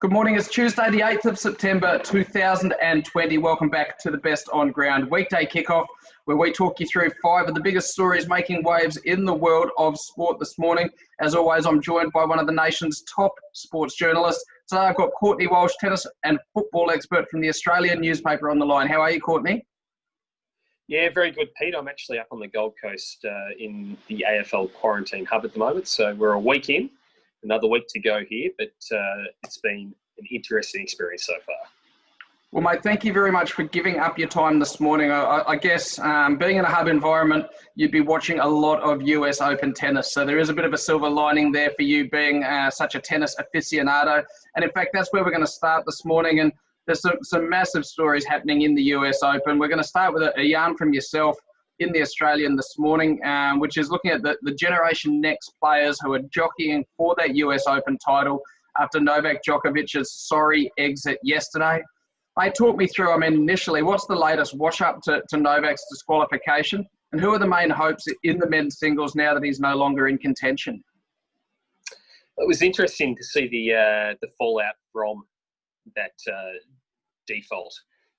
Good morning. It's Tuesday, the 8th of September, 2020. Welcome back to the best On Ground Weekday Kickoff, where we talk you through 5 of the biggest stories making waves in the world of sport this morning. As always, I'm joined by one of the nation's top sports journalists. Today I've got Courtney Walsh, tennis and football expert from the Australian newspaper on the line. How are you, Courtney? Yeah, very good, Pete. I'm actually up on the Gold Coast in the AFL quarantine hub at the moment. So we're a week in. Another week to go here, but it's been an interesting experience so far. Well, mate, thank you very much for giving up your time this morning. I guess being in a hub environment, you'd be watching a lot of US Open tennis. So there is a bit of a silver lining there for you being such a tennis aficionado. And in fact, that's where we're going to start this morning. And there's some massive stories happening in the US Open. We're going to start with a yarn from yourself in the Australian this morning, which is looking at the Generation Next players who are jockeying for that US Open title after Novak Djokovic's sorry exit yesterday. Mate, talk me through, initially, what's the latest wash-up to Novak's disqualification, and who are the main hopes in the men's singles now that he's no longer in contention? It was interesting to see the fallout from that default.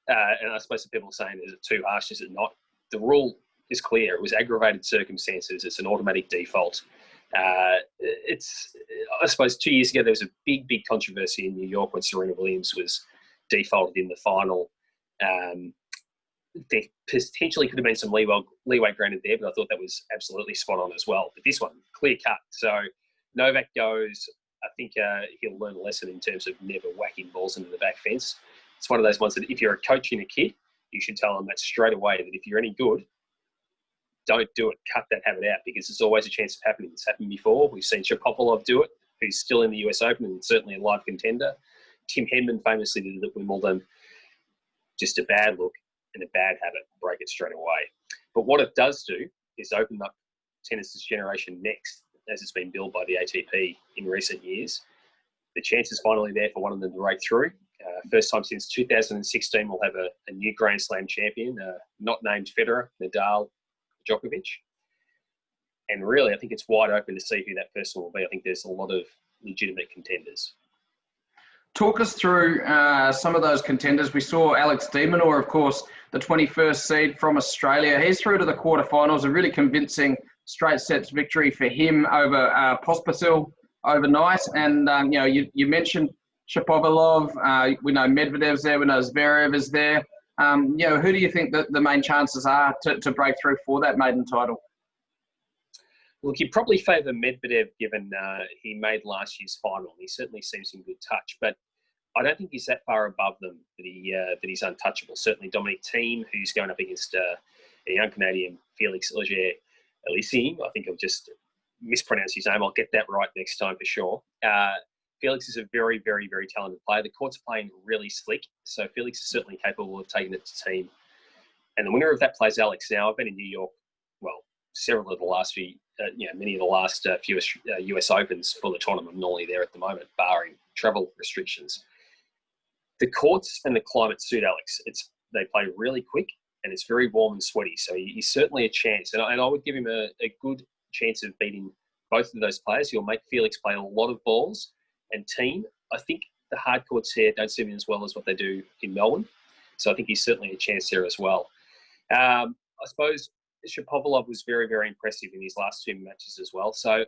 And I suppose some people are saying, is it too harsh, is it not? The rule is clear. It was aggravated circumstances. It's an automatic default. I suppose 2 years ago, there was a big controversy in New York when Serena Williams was defaulted in the final. There potentially could have been some leeway granted there, but I thought that was absolutely spot on as well. But this one, clear cut. So Novak goes, I think he'll learn a lesson in terms of never whacking balls into the back fence. It's one of those ones that if you're a coaching a kid, you should tell them that straight away, that if you're any good, don't do it. Cut that habit out, because there's always a chance of happening. It's happened before. We've seen Shapovalov do it, who's still in the US Open and certainly a live contender. Tim Henman famously did it at Wimbledon. Just a bad look and a bad habit. Break it straight away. But what it does do is open up tennis's generation next, as it's been billed by the ATP in recent years. The chance is finally there for one of them to break through. First time since 2016, we'll have a new Grand Slam champion, not named Federer, Nadal, Djokovic. And really, I think it's wide open to see who that person will be. I think there's a lot of legitimate contenders. Talk us through some of those contenders. We saw Alex de Minaur, of course, the 21st seed from Australia. He's through to the quarterfinals, a really convincing straight sets victory for him over Pospisil overnight. And, you mentioned Shapovalov. We know Medvedev's there. We know Zverev is there. Who do you think that the main chances are to break through for that maiden title? Look, you'd probably favour Medvedev, given he made last year's final. He certainly seems in good touch, but I don't think he's that far above them that he's untouchable. Certainly Dominic Thiem, who's going up against a young Canadian, Felix Auger-Aliassime. I think I've just mispronounced his name. I'll get that right next time for sure. Felix is a very, very, very talented player. The court's playing really slick, so Felix is certainly capable of taking it to team. And the winner of that plays Alex. Now, I've been in New York, several of the last few, many of the last few US Opens for the tournament. I'm normally there at the moment, barring travel restrictions. The courts and the climate suit Alex. They play really quick, and it's very warm and sweaty, so he's certainly a chance. And I would give him a good chance of beating both of those players. He'll make Felix play a lot of balls. And Team, I think the hard courts here don't suit him as well as what they do in Melbourne. So I think he's certainly a chance there as well. I suppose Shapovalov was very, very impressive in his last 2 matches as well. So,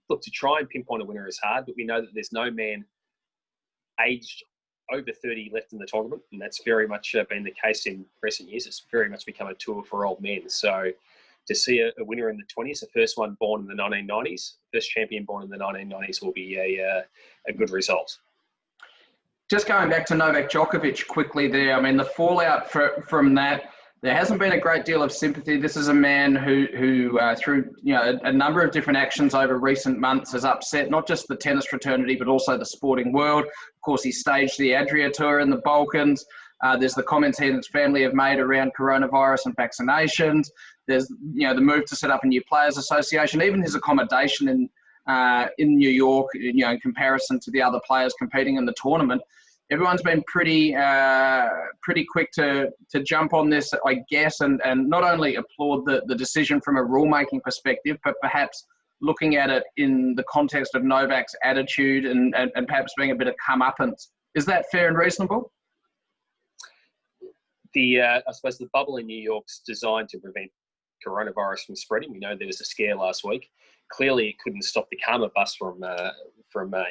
look, to try and pinpoint a winner is hard, but we know that there's no man aged over 30 left in the tournament, and that's very much been the case in recent years. It's very much become a tour for old men. So to see a winner in the 20s, the first one born in the 1990s, first champion born in the 1990s, will be a good result. Just going back to Novak Djokovic quickly there, the fallout from that, there hasn't been a great deal of sympathy. This is a man who through a number of different actions over recent months has upset not just the tennis fraternity, but also the sporting world. Of course, he staged the Adria Tour in the Balkans. There's the comments he and his family have made around coronavirus and vaccinations. There's the move to set up a new players' association, even his accommodation in New York. In comparison to the other players competing in the tournament, everyone's been pretty quick to jump on this, I guess, and not only applaud the decision from a rulemaking perspective, but perhaps looking at it in the context of Novak's attitude and perhaps being a bit of comeuppance. Is that fair and reasonable? I suppose the bubble in New York's designed to prevent coronavirus from spreading. We know there was a scare last week. Clearly, it couldn't stop the karma bus from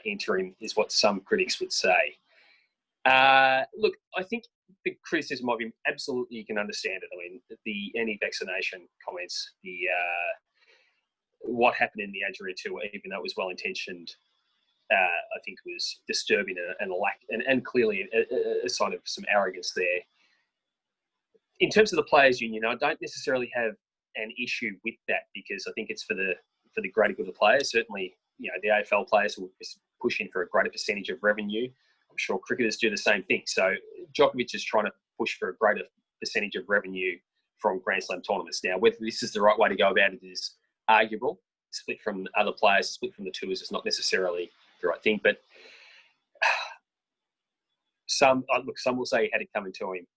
entering, is what some critics would say. Look, I think the criticism of him, absolutely, you can understand it. I mean, the anti-vaccination comments, what happened in the Adria tour, even though it was well-intentioned, I think was disturbing and clearly a sign of some arrogance there. In terms of the players' union, I don't necessarily have an issue with that because I think it's for the greater good of the players. Certainly, the AFL players will push in for a greater percentage of revenue. I'm sure cricketers do the same thing. So Djokovic is trying to push for a greater percentage of revenue from Grand Slam tournaments. Now, whether this is the right way to go about it is arguable. Split from other players, split from the tours is not necessarily the right thing. But some will say he had it coming to him.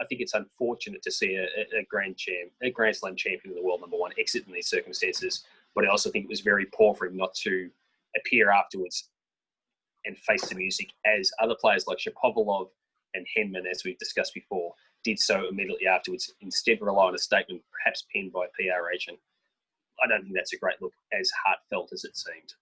I think it's unfortunate to see a Grand Slam champion of the world, number one, exit in these circumstances. But I also think it was very poor for him not to appear afterwards and face the music, as other players like Shapovalov and Henman, as we've discussed before, did so immediately afterwards. Instead, rely on a statement, perhaps penned by a PR agent. I don't think that's a great look, as heartfelt as it seemed.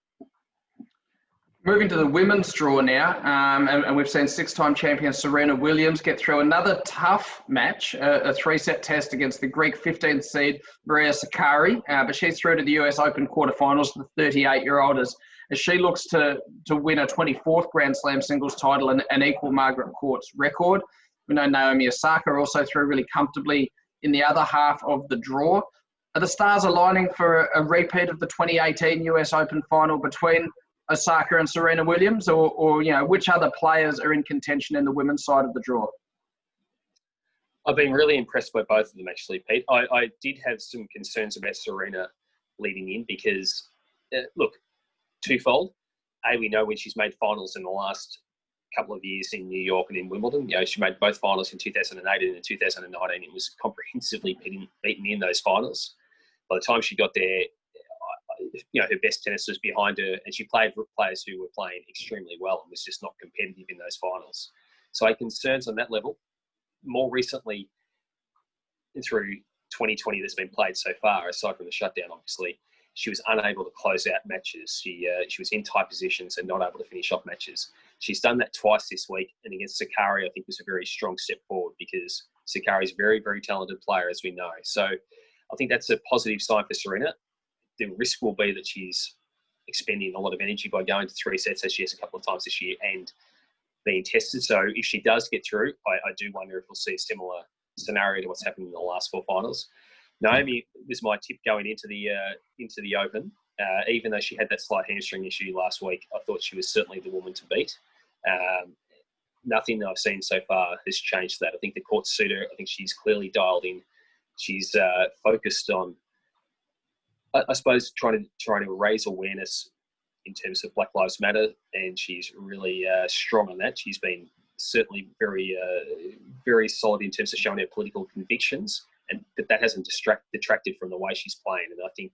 Moving to the women's draw now, and we've seen six-time champion Serena Williams get through another tough match, a three-set test against the Greek 15th seed Maria Sakkari, but she's through to the US Open quarterfinals, the 38-year-old, as she looks to win a 24th Grand Slam singles title and equal Margaret Court's record. We know Naomi Osaka also through really comfortably in the other half of the draw. Are the stars aligning for a repeat of the 2018 US Open final between Osaka and Serena Williams, or which other players are in contention in the women's side of the draw? I've been really impressed by both of them, actually, Pete. I did have some concerns about Serena leading in because, look, twofold. We know when she's made finals in the last couple of years in New York and in Wimbledon. She made both finals in 2018 and in 2019. It was comprehensively beaten in those finals. By the time she got there, her best tennis was behind her, and she played with players who were playing extremely well and was just not competitive in those finals. So I had concerns on that level. More recently, through 2020 that's been played so far, aside from the shutdown, obviously, she was unable to close out matches. She was in tight positions and not able to finish off matches. She's done that twice this week, and against Sakkari, I think was a very strong step forward because Sakkari is a very, very talented player, as we know. So I think that's a positive sign for Serena. The risk will be that she's expending a lot of energy by going to three sets, as she has a couple of times this year, and being tested. So if she does get through, I do wonder if we'll see a similar scenario to what's happened in the last four finals. Naomi was my tip going into the Open. Even though she had that slight hamstring issue last week, I thought she was certainly the woman to beat. Nothing that I've seen so far has changed that. I think the court suitor, I think she's clearly dialed in. She's focused on, I suppose, trying to raise awareness in terms of Black Lives Matter, and she's really strong on that. She's been certainly very, very solid in terms of showing her political convictions, but that hasn't detracted from the way she's playing. And I think,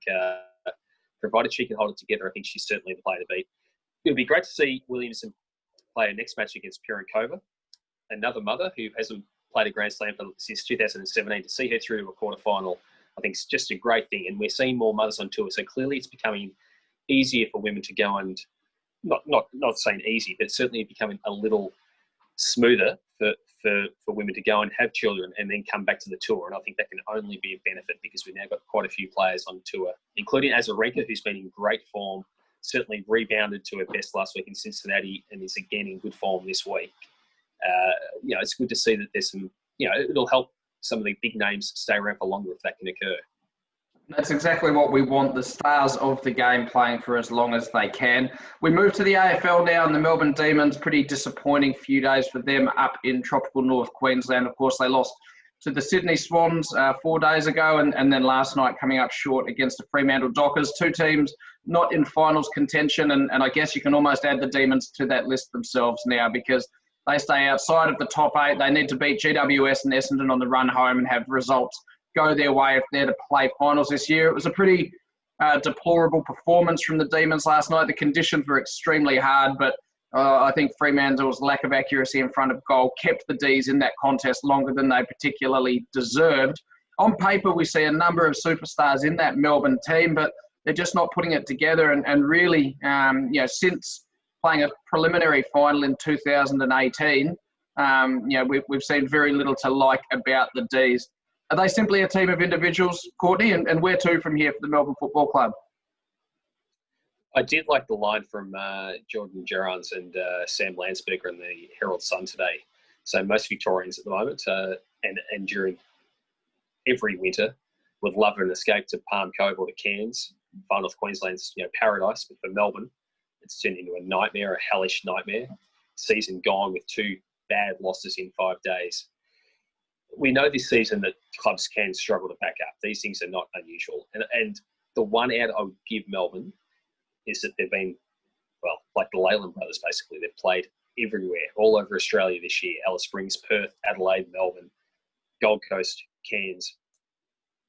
provided she can hold it together, I think she's certainly the player to beat. It would be great to see Williams play her next match against Pironkova, another mother who hasn't played a Grand Slam since 2017. To see her through to a quarterfinal, I think it's just a great thing. And we're seeing more mothers on tour. So clearly it's becoming easier for women to go and, not saying easy, but certainly becoming a little smoother for women to go and have children and then come back to the tour. And I think that can only be a benefit because we've now got quite a few players on tour, including Azarenka, who's been in great form, certainly rebounded to her best last week in Cincinnati and is again in good form this week. It's good to see that there's some, it'll help some of the big names stay around for longer if that can occur. That's exactly what we want, the stars of the game playing for as long as they can. We move to the AFL now, and the Melbourne Demons, pretty disappointing few days for them up in tropical North Queensland. Of course, they lost to the Sydney Swans 4 days ago, and then last night coming up short against the Fremantle Dockers. Two teams not in finals contention, and I guess you can almost add the Demons to that list themselves now because they stay outside of the top 8. They need to beat GWS and Essendon on the run home and have results go their way if they're to play finals this year. It was a pretty deplorable performance from the Demons last night. The conditions were extremely hard, but I think Fremantle's lack of accuracy in front of goal kept the D's in that contest longer than they particularly deserved. On paper, we see a number of superstars in that Melbourne team, but they're just not putting it together. And really, since playing a preliminary final in 2018, we've seen very little to like about the D's. Are they simply a team of individuals, Courtney? And where to from here for the Melbourne Football Club? I did like the line from Jordan Gerrans and Sam Landsberger in the Herald Sun today. So most Victorians at the moment and during every winter would love an escape to Palm Cove or to Cairns. Far North Queensland's paradise, but for Melbourne, it's turned into a nightmare, a hellish nightmare. Season gone with 2 bad losses in 5 days. We know this season that clubs can struggle to back up. These things are not unusual. And the one out I would give Melbourne is that they've been, well, like the Leyland brothers, basically. They've played everywhere, all over Australia this year. Alice Springs, Perth, Adelaide, Melbourne, Gold Coast, Cairns,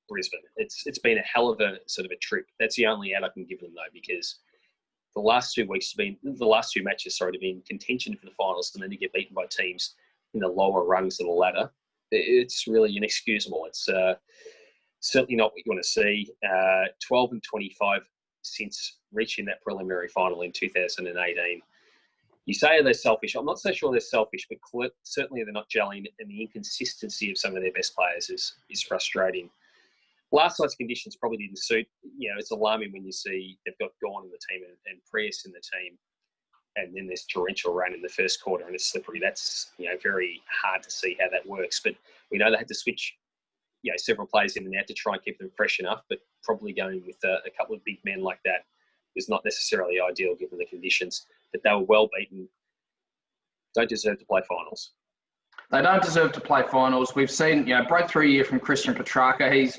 Brisbane. It's been a hell of a sort of a trip. That's the only out I can give them, though, because the last 2 matches have been contention for the finals, and then to get beaten by teams in the lower rungs of the ladder. It's really inexcusable. It's certainly not what you want to see. 12 and 25 since reaching that preliminary final in 2018. You say they're selfish. I'm not so sure they're selfish, but certainly they're not gelling, and the inconsistency of some of their best players is frustrating. Last night's conditions probably didn't suit. It's alarming when you see they've got Gorn in the team and Prius in the team, and then there's torrential rain in the first quarter and it's slippery. That's very hard to see how that works. But we know they had to switch several players in and out to try and keep them fresh enough, but probably going with a couple of big men like that was not necessarily ideal given the conditions. But they were well beaten. Don't deserve to play finals. They don't deserve to play finals. We've seen breakthrough year from Christian Petrarca. He's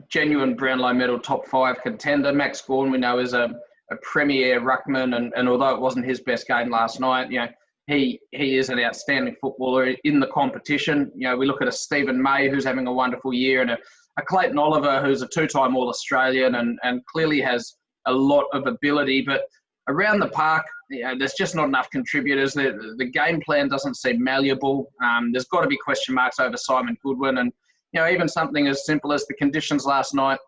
genuine Brownlow medal top 5 contender. Max Gawn, we know, is a premier ruckman, and although it wasn't his best game last night, he is an outstanding footballer in the competition. We look at a Stephen May, who's having a wonderful year, and a Clayton Oliver, who's a 2-time All-Australian and clearly has a lot of ability. But around the park, there's just not enough contributors. The game plan doesn't seem malleable. There's got to be question marks over Simon Goodwin, and even something as simple as the conditions last night.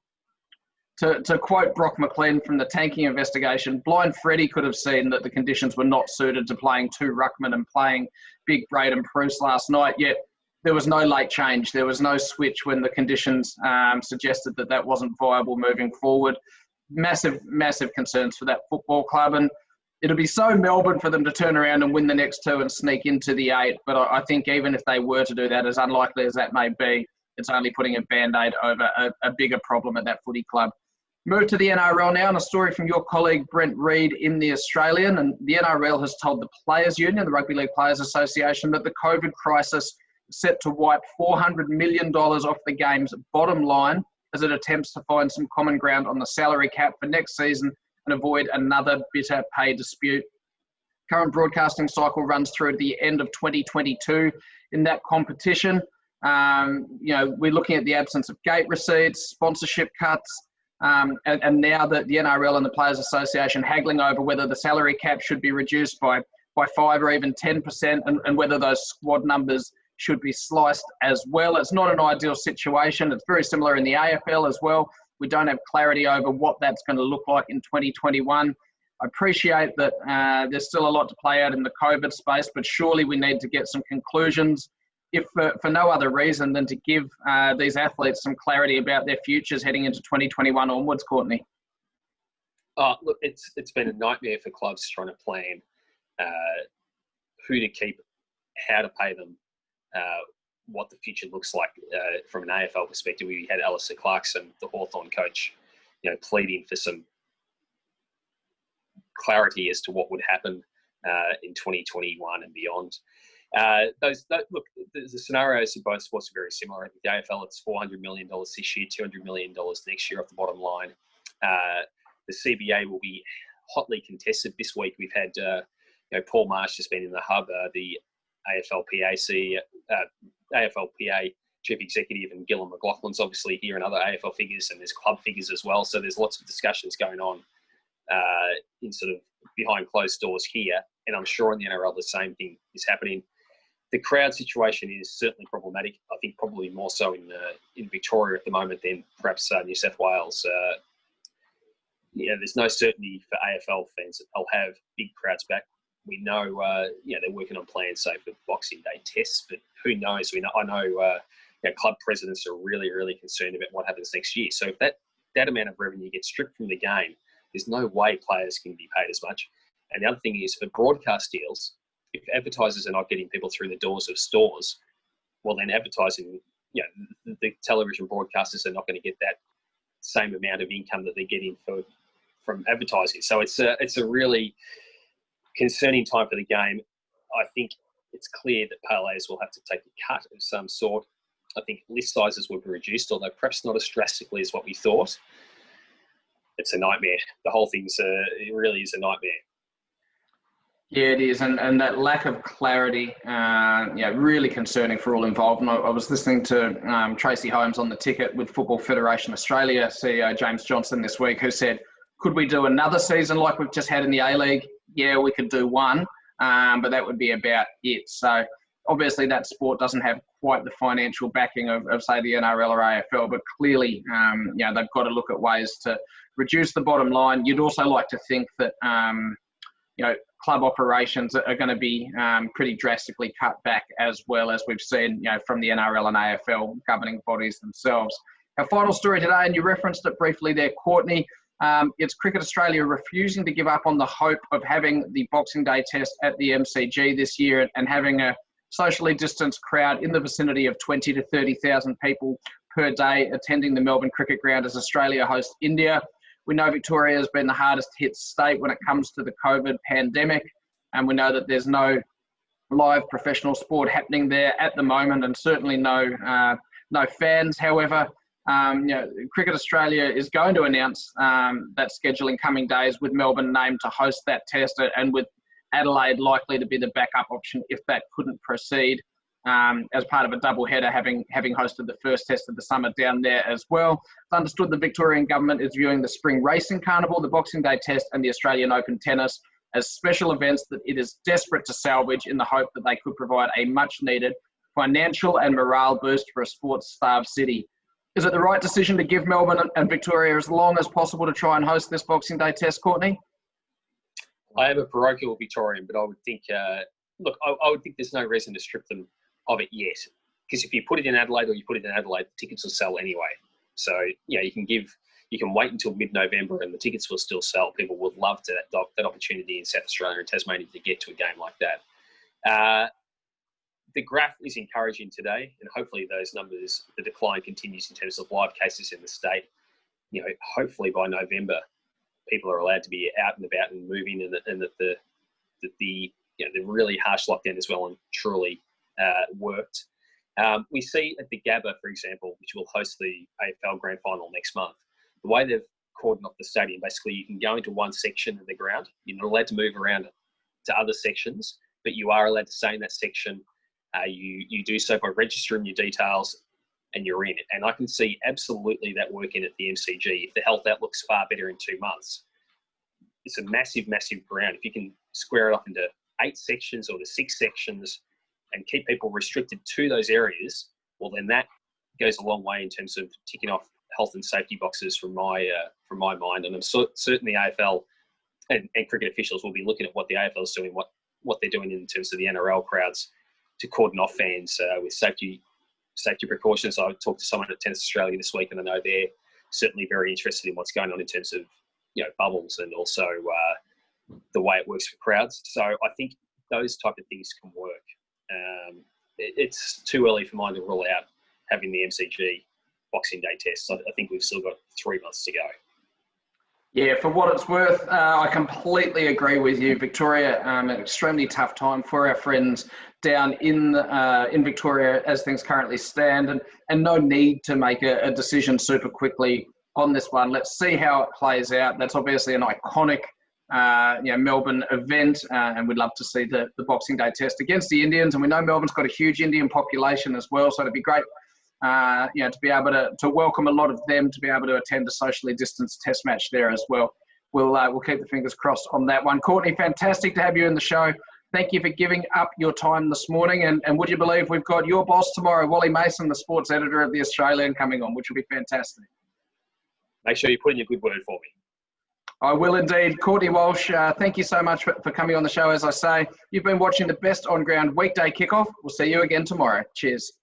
To quote Brock McLean from the tanking investigation, blind Freddie could have seen that the conditions were not suited to playing 2 ruckmen and playing big Braden Pruce last night, yet there was no late change. There was no switch when the conditions suggested that wasn't viable moving forward. Massive, massive concerns for that football club, and it'll be so Melbourne for them to turn around and win the next 2 and sneak into the 8, but I think even if they were to do that, as unlikely as that may be, it's only putting a Band-Aid over a bigger problem at that footy club. Move to the NRL now, and a story from your colleague Brent Reid in The Australian. And the NRL has told the Players Union, the Rugby League Players Association, that the COVID crisis is set to wipe $400 million off the game's bottom line as it attempts to find some common ground on the salary cap for next season and avoid another bitter pay dispute. Current broadcasting cycle runs through at the end of 2022 in that competition. We're looking at the absence of gate receipts, sponsorship cuts, and now that the NRL and the Players Association haggling over whether the salary cap should be reduced by 5 or even 10% and whether those squad numbers should be sliced as well. It's not an ideal situation. It's very similar in the AFL as well. We don't have clarity over what that's going to look like in 2021. I appreciate that there's still a lot to play out in the COVID space, but surely we need to get some conclusions, if for no other reason than to give these athletes some clarity about their futures heading into 2021 onwards, Courtney. Look, it's been a nightmare for clubs trying to plan who to keep, how to pay them, what the future looks like from an AFL perspective. We had Alistair Clarkson, the Hawthorn coach, pleading for some clarity as to what would happen in 2021 and beyond. Look, the scenarios of both sports are very similar. The AFL, it's $400 million this year, $200 million next year off the bottom line. The CBA will be hotly contested this week. We've had Paul Marsh has been in the hub, the AFLPA chief executive, and Gillon McLaughlin's obviously here, and other AFL figures, and there's club figures as well. So there's lots of discussions going on in sort of behind closed doors here. And I'm sure in the NRL the same thing is happening. The crowd situation is certainly problematic. I think probably more so in Victoria at the moment than perhaps New South Wales. There's no certainty for AFL fans that they'll have big crowds back. We know, they're working on plans, say, for Boxing Day tests, but who knows? I know club presidents are really, really concerned about what happens next year. So if that amount of revenue gets stripped from the game, there's no way players can be paid as much. And the other thing is, for broadcast deals, if advertisers are not getting people through the doors of stores, well, then advertising, the television broadcasters are not going to get that same amount of income that they're getting from advertising. So it's a really concerning time for the game. I think it's clear that parlays will have to take a cut of some sort. I think list sizes will be reduced, although perhaps not as drastically as what we thought. It's a nightmare. The whole thing's it really is a nightmare. Yeah, it is, and that lack of clarity, really concerning for all involved. And I was listening to Tracy Holmes on The Ticket with Football Federation Australia CEO James Johnson this week, who said, could we do another season like we've just had in the A-League? Yeah, we could do one, but that would be about it. So obviously that sport doesn't have quite the financial backing of say, the NRL or AFL, but clearly, they've got to look at ways to reduce the bottom line. You'd also like to think that, club operations are going to be pretty drastically cut back, as well as we've seen, from the NRL and AFL governing bodies themselves. Our final story today, and you referenced it briefly there, Courtney, it's Cricket Australia refusing to give up on the hope of having the Boxing Day test at the MCG this year and having a socially distanced crowd in the vicinity of 20 to 30,000 people per day attending the Melbourne Cricket Ground as Australia hosts India. We know Victoria has been the hardest hit state when it comes to the COVID pandemic, and we know that there's no live professional sport happening there at the moment, and certainly no fans. However, Cricket Australia is going to announce that schedule in coming days, with Melbourne named to host that test, and with Adelaide likely to be the backup option if that couldn't proceed, as part of a double header, having hosted the first test of the summer down there as well. It's understood the Victorian government is viewing the Spring Racing Carnival, the Boxing Day test and the Australian Open tennis as special events that it is desperate to salvage, in the hope that they could provide a much needed financial and morale boost for a sports-starved city. Is it the right decision to give Melbourne and Victoria as long as possible to try and host this Boxing Day test, Courtney? I am a parochial Victorian, but I would think, I would think there's no reason to strip them of it yet, because if you put it in Adelaide, the tickets will sell anyway. So you can wait until mid-November and the tickets will still sell. People would love that opportunity in South Australia and Tasmania to get to a game like that. The graph is encouraging today, and hopefully those numbers, the decline continues in terms of live cases in the state. Hopefully by November, people are allowed to be out and about and moving, and that the really harsh lockdown as well and truly worked. We see at the Gabba, for example, which will host the AFL Grand Final next month, the way they've cordoned off the stadium, basically you can go into one section of the ground. You're not allowed to move around to other sections, but you are allowed to stay in that section. You do so by registering your details and you're in it. And I can see absolutely that working at the MCG if the health outlook's far better in 2 months. It's a massive, massive ground. If you can square it off into 8 sections or to 6 sections and keep people restricted to those areas, well, then that goes a long way in terms of ticking off health and safety boxes from my mind. And I'm certain the AFL and cricket officials will be looking at what the AFL is doing, what they're doing in terms of the NRL crowds to cordon off fans with safety precautions. I talked to someone at Tennis Australia this week, and I know they're certainly very interested in what's going on in terms of bubbles and also the way it works for crowds. So I think those type of things can work. It's too early for mine to rule out having the MCG Boxing Day test. I think we've still got 3 months to go. Yeah, for what it's worth, I completely agree with you. Victoria, an extremely tough time for our friends down in Victoria as things currently stand, and no need to make a decision super quickly on this one. Let's see how it plays out. That's obviously an iconic Melbourne event, and we'd love to see the Boxing Day test against the Indians. And we know Melbourne's got a huge Indian population as well, so it'd be great to be able to welcome a lot of them to be able to attend a socially distanced test match there as well. We'll keep the fingers crossed on that one. Courtney, fantastic to have you in the show. Thank you for giving up your time this morning. And would you believe we've got your boss tomorrow, Wally Mason, the sports editor of The Australian, coming on, which will be fantastic. Make sure you put in your good word for me. I will indeed. Courtney Walsh, thank you so much for coming on the show. As I say, you've been watching the best on ground weekday kickoff. We'll see you again tomorrow. Cheers.